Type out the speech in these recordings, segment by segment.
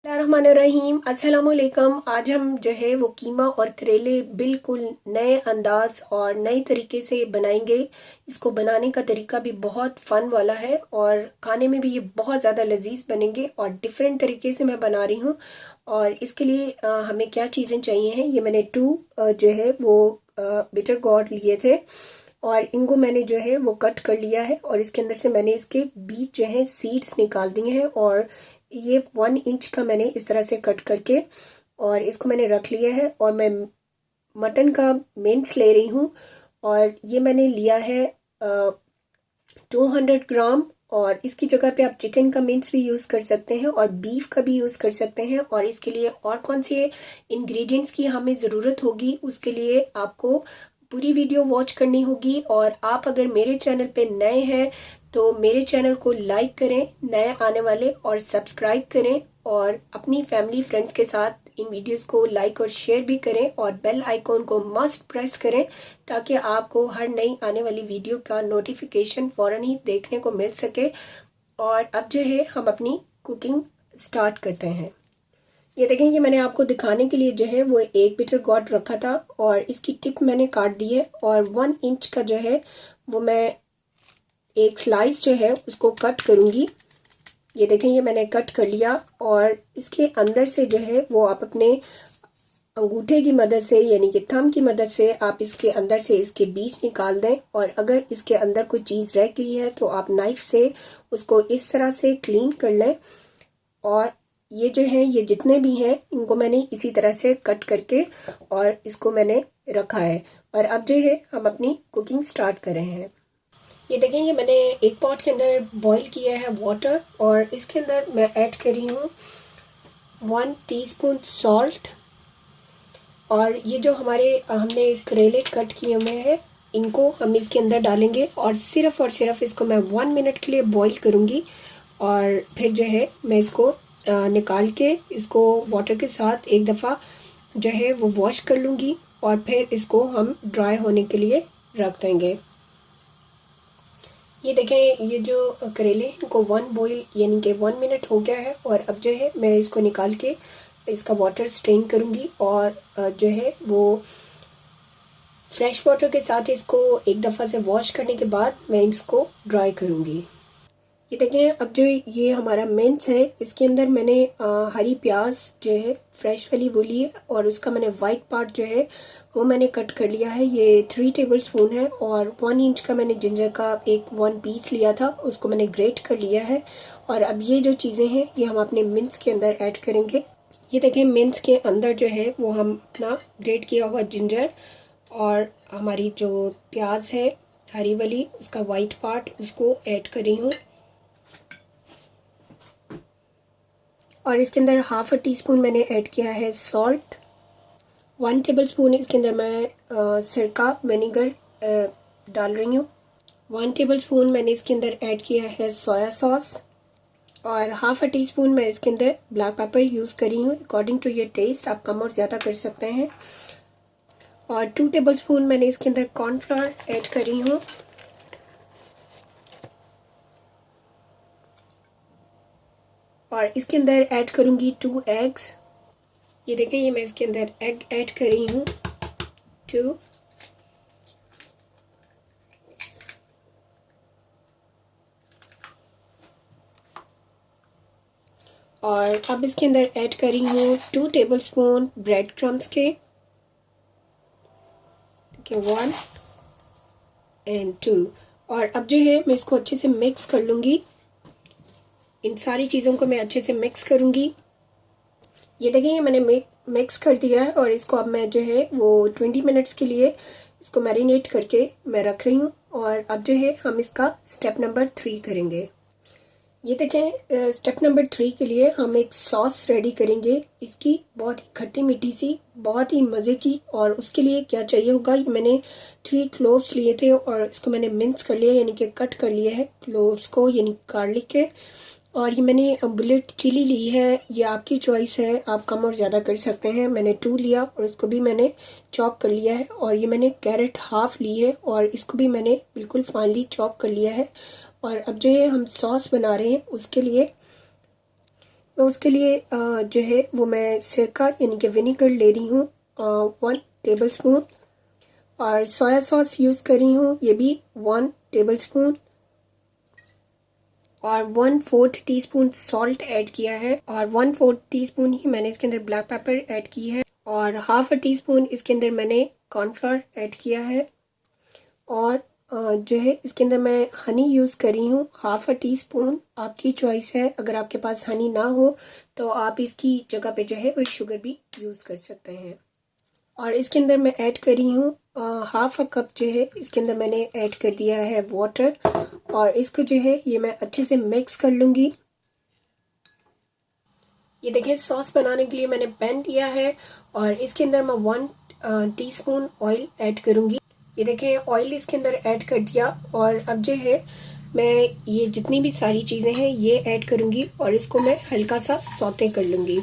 रहीम अस्सलाम वालेकुम। आज हम जो है वो कीमा और करेले बिल्कुल नए अंदाज और नए तरीके से बनाएंगे। इसको बनाने का तरीका भी बहुत फ़न वाला है और खाने में भी ये बहुत ज़्यादा लजीज बनेंगे और डिफरेंट तरीके से मैं बना रही हूँ। और इसके लिए हमें क्या चीज़ें चाहिए हैं, ये मैंने जो है वो बिटर गॉर्ड लिए थे और इनको मैंने जो है वो कट कर लिया है और इसके अंदर से मैंने इसके बीच जो है सीड्स निकाल दिए हैं और ये 1 इंच का मैंने इस तरह से कट करके और इसको मैंने रख लिया है। और मैं मटन का मिंट्स ले रही हूँ और ये मैंने लिया है 200 ग्राम। और इसकी जगह पे आप चिकन का मिंट्स भी यूज़ कर सकते हैं और बीफ का भी यूज़ कर सकते हैं। और इसके लिए और कौन से इंग्रेडिएंट्स की हमें ज़रूरत होगी उसके लिए आपको पूरी वीडियो वॉच करनी होगी। और आप अगर मेरे चैनल पे नए हैं तो मेरे चैनल को लाइक करें नए आने वाले और सब्सक्राइब करें और अपनी फैमिली फ्रेंड्स के साथ इन वीडियोस को लाइक और शेयर भी करें और बेल आइकॉन को मस्ट प्रेस करें ताकि आपको हर नई आने वाली वीडियो का नोटिफिकेशन फ़ौरन ही देखने को मिल सके। और अब जो है हम अपनी कुकिंग स्टार्ट करते हैं। ये देखें, ये मैंने आपको दिखाने के लिए जो है वो एक बिटर गॉर्ड रखा था और इसकी टिप मैंने काट दी है और 1 इंच का जो है वो मैं एक स्लाइस जो है उसको कट करूँगी। ये देखें, ये मैंने कट कर लिया और इसके अंदर से जो है वो आप अपने अंगूठे की मदद से यानी कि थंब की मदद से आप इसके अंदर से इसके बीज निकाल दें। और अगर इसके अंदर कोई चीज़ रह गई है तो आप नाइफ से उसको इस तरह से क्लीन कर लें। और ये जो है ये जितने भी हैं इनको मैंने इसी तरह से कट करके और इसको मैंने रखा है। और अब जो है हम अपनी कुकिंग स्टार्ट कर रहे हैं। ये देखें, ये मैंने एक पॉट के अंदर बॉईल किया है वाटर और इसके अंदर मैं ऐड कर रही हूँ 1 टीस्पून सॉल्ट। और ये जो हमने करेले कट किए हुए हैं इनको हम इसके अंदर डालेंगे और सिर्फ इसको मैं 1 मिनट के लिए बॉईल करूँगी। और फिर जो है मैं इसको निकाल के इसको वाटर के साथ एक दफ़ा जो है वो वॉश कर लूँगी और फिर इसको हम ड्राई होने के लिए रख देंगे। ये देखें, ये जो करेले इनको 1 बॉईल यानी कि 1 मिनट हो गया है और अब जो है मैं इसको निकाल के इसका वाटर स्ट्रेन करूँगी और जो है वो फ्रेश वाटर के साथ इसको एक दफ़ा से वॉश करने के बाद मैं इसको ड्राई करूँगी। ये देखें, अब जो ये हमारा मिंट्स है इसके अंदर मैंने हरी प्याज जो है फ्रेश वाली वो ली है और उसका मैंने वाइट पार्ट जो है वो मैंने कट कर लिया है। ये 3 टेबल स्पून है और 1 इंच का मैंने जिंजर का एक 1 पीस लिया था उसको मैंने ग्रेट कर लिया है। और अब ये जो चीज़ें हैं ये हम अपने मिंट्स के अंदर ऐड करेंगे। ये देखें, मिंट्स के अंदर जो है वो हम अपना ग्रेट किया हुआ जिंजर और हमारी जो प्याज है हरी वाली उसका वाइट पार्ट उसको ऐड कर रही हूँ। और इसके अंदर 1/2 टीस्पून मैंने ऐड किया है सॉल्ट। 1 टेबल स्पून इसके अंदर मैं सिरका विनेगर डाल रही हूँ। 1 टेबल स्पून मैंने इसके अंदर ऐड किया है सोया सॉस और 1/2 टीस्पून मैं इसके अंदर ब्लैक पेपर यूज़ करी हूँ। अकॉर्डिंग टू योर टेस्ट आप कम और ज़्यादा कर सकते हैं। और 2 टेबल स्पून मैंने इसके अंदर कॉर्नफ्लोर ऐड करी हूँ। और इसके अंदर ऐड करूँगी 2 एग्स। ये देखें, ये मैं इसके अंदर एग ऐड कर रही हूँ 2। और अब इसके अंदर ऐड कर रही हूँ 2 टेबल स्पून ब्रेड क्रम्स के 1 और 2। और अब जो है मैं इसको अच्छे से मिक्स कर लूँगी। इन सारी चीज़ों को मैं अच्छे से मिक्स करूँगी। ये देखें, ये मैंने मिक्स कर दिया है और इसको अब मैं जो है वो 20 मिनट्स के लिए इसको मैरिनेट करके मैं रख रही हूँ। और अब जो है हम इसका स्टेप नंबर 3 करेंगे। ये देखें, स्टेप नंबर 3 के लिए हम एक सॉस रेडी करेंगे। इसकी बहुत ही खट्टी मीठी सी बहुत ही मज़े की। और उसके लिए क्या चाहिए होगा, ये मैंने 3 क्लोव्स लिए थे और इसको मैंने मिन्स कर लिया यानी कि कट कर लिया है क्लोव्स को यानी गार्लिक के। और ये मैंने बुलेट चिली ली है, ये आपकी चॉइस है, आप कम और ज़्यादा कर सकते हैं। मैंने 2 लिया और इसको भी मैंने चॉप कर लिया है। और ये मैंने कैरेट हाफ ली है और इसको भी मैंने बिल्कुल फाइनली चॉप कर लिया है। और अब जो है हम सॉस बना रहे हैं उसके लिए तो उसके लिए जो है वो मैं सिरका यानी कि विनेगर ले रही हूँ 1 टेबलस्पून, और सोया सॉस यूज़ कर रही हूँ, ये भी 1 टेबलस्पून, और 1/4 टीस्पून सॉल्ट ऐड किया है, और 1/4 टीस्पून ही मैंने इसके अंदर ब्लैक पेपर ऐड की है, और हाफ टीस्पून इसके अंदर मैंने कॉर्नफ्लोर ऐड किया है, और जो है इसके अंदर मैं हनी यूज़ कर रही हूँ हाफ टीस्पून। आपकी चॉइस है, अगर आपके पास हनी ना हो तो आप इसकी जगह पे जो है वो शुगर भी यूज़ कर सकते हैं। और इसके अंदर मैं ऐड कर रही हूँ हाफ कप जो है इसके अंदर मैंने ऐड कर दिया है वाटर, और इसको जो है ये मैं अच्छे से मिक्स कर लूँगी। ये देखिए सॉस बनाने के लिए मैंने पैन लिया है, और इसके अंदर मैं 1 टीस्पून ऑयल ऐड करूँगी। ये देखिए ऑयल इसके अंदर ऐड कर दिया, और अब जो है मैं ये जितनी भी सारी चीज़ें हैं ये ऐड करूँगी, और इसको मैं हल्का सा सौते कर लूँगी।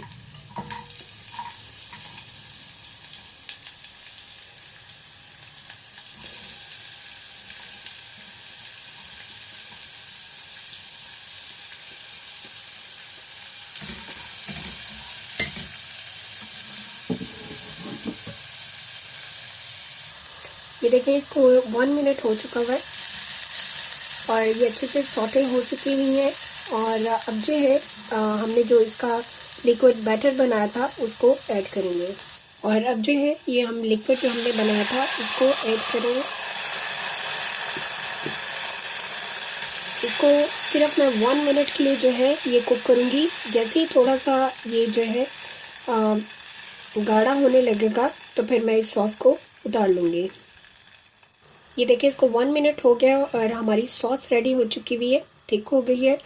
ये देखिए इसको 1 मिनट हो चुका हुआ है, और ये अच्छे से सौटे हो चुकी हुई है। और अब जो है हमने जो इसका लिक्विड बैटर बनाया था उसको ऐड करेंगे, और अब जो है ये हम लिक्विड जो हमने बनाया था इसको ऐड करेंगे। इसको सिर्फ मैं 1 मिनट के लिए जो है ये कुक करूँगी। जैसे ही थोड़ा सा ये जो है गाढ़ा होने लगेगा तो फिर मैं इस सॉस को उतार लूँगी। ये देखिए इसको 1 मिनट हो गया और हमारी सॉस रेडी हो चुकी हुई है, थिक हो गई है,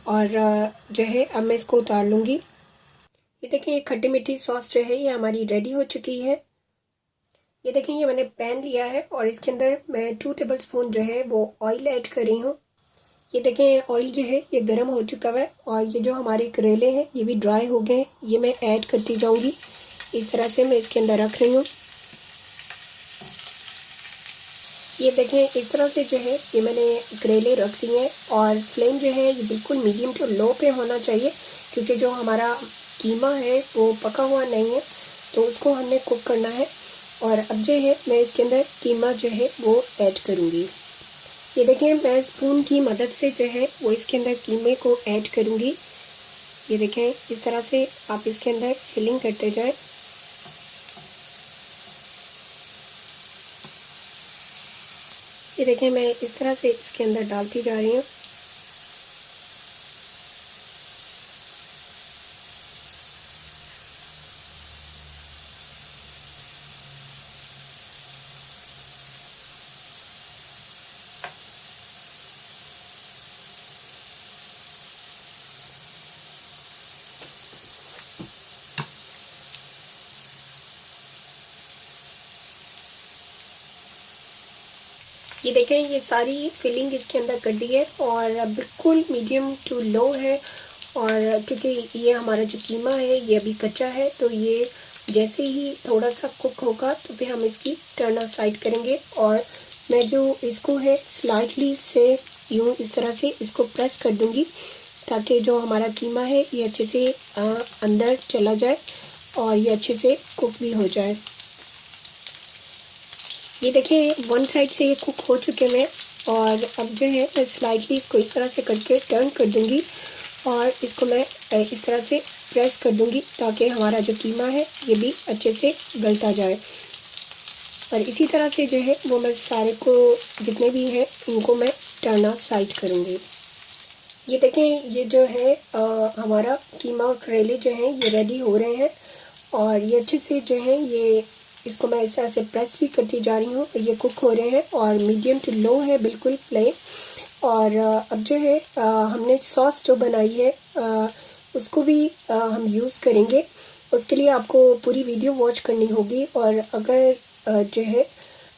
और जो है अब मैं इसको उतार लूँगी। ये देखिए ये खट्टी मीठी सॉस जो है ये हमारी रेडी हो चुकी है। ये देखिए ये मैंने पैन लिया है और इसके अंदर मैं 2 टेबलस्पून जो है वो ऑयल ऐड कर रही हूँ। ये देखें ऑयल जो है ये गर्म हो चुका है, और ये जो हमारे करेले हैं ये भी ड्राई हो गए, ये मैं ऐड करती जाऊँगी। इस तरह से मैं इसके अंदर रख रही हूँ। ये देखें इस तरह से जो है ये मैंने करेले रख दिए हैं, और फ्लेम जो है ये बिल्कुल मीडियम टू लो पे होना चाहिए, क्योंकि जो हमारा कीमा है वो पका हुआ नहीं है तो उसको हमने कुक करना है। और अब जो है मैं इसके अंदर कीमा जो है वो ऐड करूँगी। ये देखें मैं स्पून की मदद से जो है वो इसके अंदर कीमे को ऐड करूँगी। ये देखें इस तरह से आप इसके अंदर फिलिंग करते जाएं। ये देखें मैं इस तरह से इसके अंदर डालती जा रही हूँ। ये देखें ये सारी फिलिंग इसके अंदर कर दी है, और बिल्कुल मीडियम टू लो है, और क्योंकि ये हमारा जो कीमा है ये अभी कच्चा है, तो ये जैसे ही थोड़ा सा कुक होगा तो फिर हम इसकी टर्न साइड करेंगे। और मैं जो इसको है स्लाइटली से यूँ इस तरह से इसको प्रेस कर दूँगी, ताकि जो हमारा कीमा है ये अच्छे से अंदर चला जाए और ये अच्छे से कुक भी हो जाए। ये देखिए वन साइड से ये कुक हो चुके हैं, और अब जो है मैं स्लाइटली इसको इस तरह से करके टर्न कर दूंगी, और इसको मैं इस तरह से प्रेस कर दूंगी ताकि हमारा जो कीमा है ये भी अच्छे से गलता जाए। और इसी तरह से जो है वो मैं सारे को जितने भी हैं इनको मैं टर्न साइड करूँगी। ये देखें ये जो है हमारा कीमा और करेले जो हैं ये रेडी हो रहे हैं, और ये अच्छे से जो है ये इसको मैं इस तरह से प्रेस भी करती जा रही हूँ। ये कुक हो रहे हैं और मीडियम टू लो है बिल्कुल फ्लेम। और अब जो है हमने सॉस जो बनाई है उसको भी हम यूज़ करेंगे। उसके लिए आपको पूरी वीडियो वॉच करनी होगी, और अगर जो है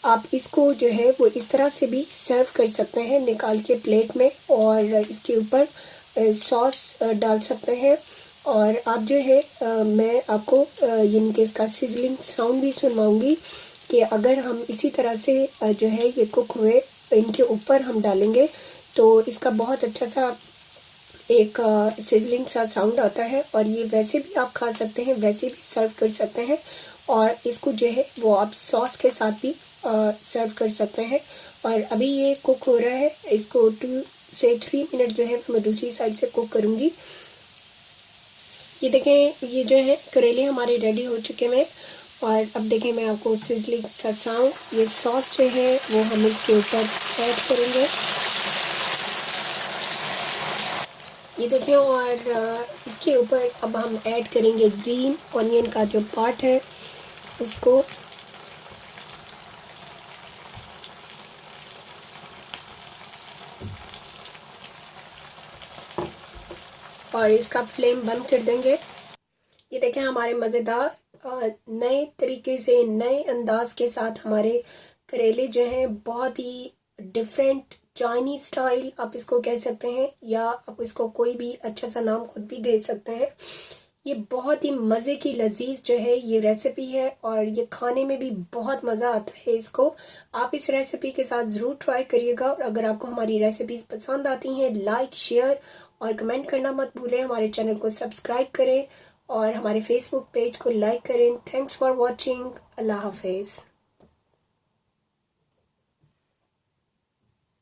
आप इसको जो है वो इस तरह से भी सर्व कर सकते हैं निकाल के प्लेट में, और इसके ऊपर सॉस डाल सकते हैं। और आप जो है मैं आपको यानी कि इसका सिजलिंग साउंड भी सुनवाऊंगी कि अगर हम इसी तरह से जो है ये कुक हुए इनके ऊपर हम डालेंगे तो इसका बहुत अच्छा सा एक सिजलिंग सा साउंड आता है। और ये वैसे भी आप खा सकते हैं, वैसे भी सर्व कर सकते हैं, और इसको जो है वो आप सॉस के साथ भी सर्व कर सकते हैं। और अभी ये कुक हो रहा है, इसको 2 से 3 मिनट जो है मैं दूसरी साइड से कुक करूँगी। ये देखें, ये जो है करेले हमारे रेडी हो चुके हैं। और अब देखें मैं आपको सिजलिंग सा साउंड, ये सॉस जो है वो हम इसके ऊपर ऐड करेंगे। ये देखें, और इसके ऊपर अब हम ऐड करेंगे ग्रीन ऑनियन का जो पार्ट है उसको। और इसका फ्लेम बंद कर देंगे। ये देखें, हमारे मज़ेदार नए तरीके से, नए अंदाज के साथ हमारे करेले जो हैं, बहुत ही डिफरेंट चाइनीज स्टाइल आप इसको कह सकते हैं, या आप इसको कोई भी अच्छा सा नाम खुद भी दे सकते हैं। ये बहुत ही मज़े की लजीज जो है ये रेसिपी है, और ये खाने में भी बहुत मज़ा आता है इसको। आप इस रेसिपी के साथ ज़रूर ट्राई करिएगा। और अगर आपको हमारी रेसिपीज़ पसंद आती हैं, लाइक, शेयर और कमेंट करना मत भूलें। हमारे चैनल को सब्सक्राइब करें और हमारे फेसबुक पेज को लाइक करें। Thanks for watching. अल्लाह हाफिज़।